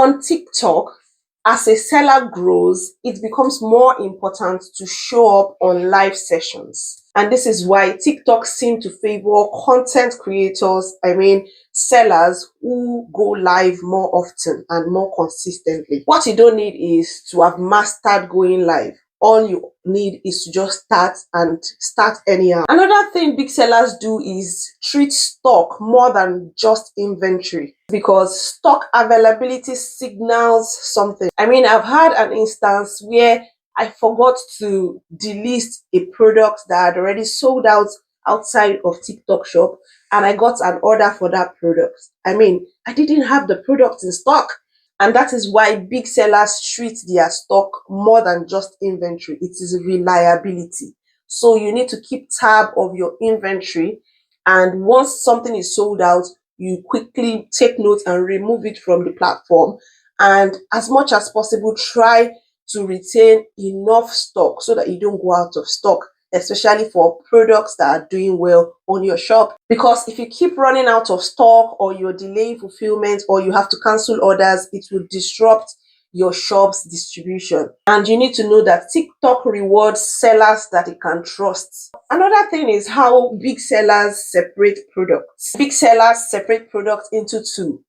On TikTok, as a seller grows, it becomes more important to show up on live sessions. And this is why TikTok seem to favor content creators, sellers who go live more often and more consistently. What you don't need is to have mastered going live. All you need is to just start anyhow. Another thing big sellers do is treat stock more than just inventory, because stock availability signals something. I've had an instance where I forgot to delist a product that had already sold out outside of TikTok shop, and I got an order for that product. I didn't have the product in stock. And that is why big sellers treat their stock more than just inventory. It is reliability. So you need to keep tab of your inventory. And once something is sold out, you quickly take note and remove it from the platform. And as much as possible, try to retain enough stock so that you don't go out of stock, especially for products that are doing well on your shop. Because if you keep running out of stock, or you're delaying fulfillment, or you have to cancel orders, it will disrupt your shop's distribution. And you need to know that TikTok rewards sellers that it can trust. Another thing is how big sellers separate products. Big sellers separate products into two: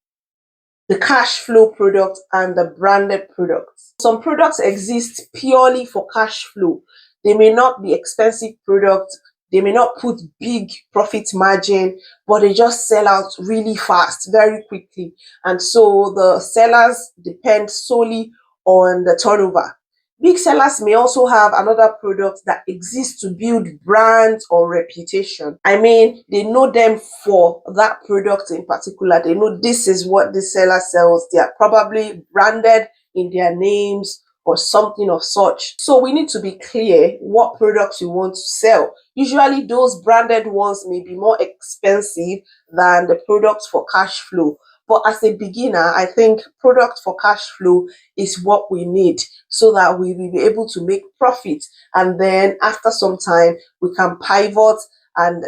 the cash flow product and the branded products. Some products exist purely for cash flow. They may not be expensive products, they may not put big profit margin, but they just sell out really fast, very quickly. And so the sellers depend solely on the turnover. Big sellers may also have another product that exists to build brand or reputation. They know them for that product in particular. They know this is what the seller sells. They are probably branded in their names or something of such. So we need to be clear what products you want to sell. Usually those branded ones may be more expensive than the products for cash flow. But as a beginner, I think product for cash flow is what we need, so that we will be able to make profit. And then after some time, we can pivot and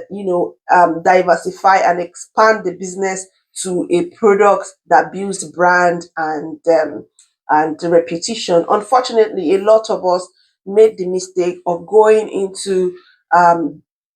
diversify and expand the business to a product that builds brand and reputation. Unfortunately, a lot of us made the mistake of going into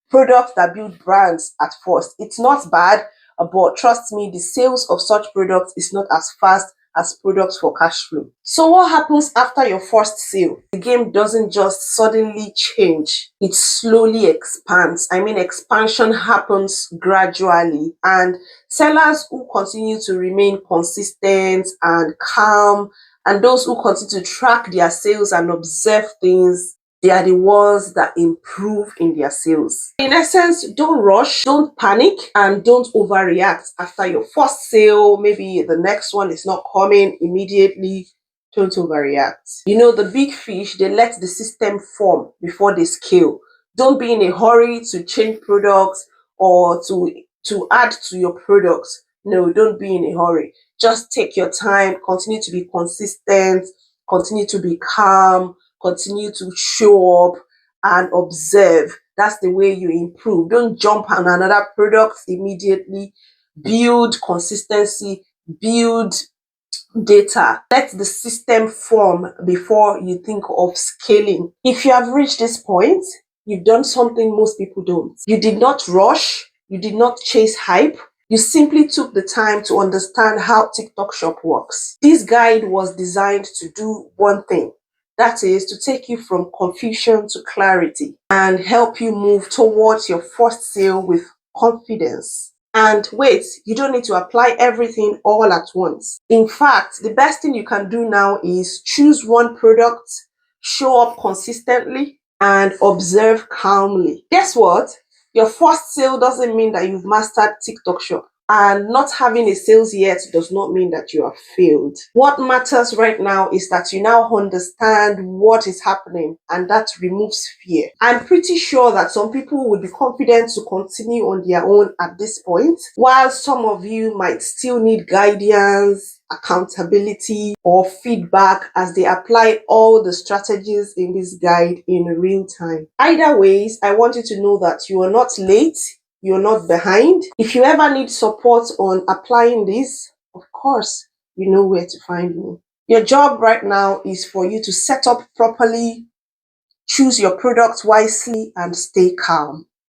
products that build brands at first. It's not bad, but trust me, the sales of such products is not as fast as products for cash flow. So what happens after your first sale? The game doesn't just suddenly change. It slowly expands. Expansion happens gradually, and sellers who continue to remain consistent and calm, and those who continue to track their sales and observe things, they are the ones that improve in their sales. In essence, don't rush, don't panic, and don't overreact after your first sale. Maybe the next one is not coming immediately. Don't overreact. The big fish, they let the system form before they scale. Don't be in a hurry to change products or to add to your products. No, don't be in a hurry. Just take your time, continue to be consistent, continue to be calm, continue to show up and observe. That's the way you improve. Don't jump on another product immediately. Build consistency, build data. Let the system form before you think of scaling. If you have reached this point, you've done something most people don't. You did not rush, you did not chase hype. You simply took the time to understand how TikTok Shop works. This guide was designed to do one thing. That is to take you from confusion to clarity and help you move towards your first sale with confidence. And wait, you don't need to apply everything all at once. In fact, the best thing you can do now is choose one product, show up consistently, and observe calmly. Guess what? Your first sale doesn't mean that you've mastered TikTok Shop. And not having a sales yet does not mean that you have failed. What matters right now is that you now understand what is happening, and that removes fear. I'm pretty sure that some people would be confident to continue on their own at this point, while some of you might still need guidance, accountability, or feedback as they apply all the strategies in this guide in real time. Either ways, I want you to know that you are not late. You're not behind. If you ever need support on applying this, of course, you know where to find me. Your job right now is for you to set up properly, choose your products wisely, and stay calm.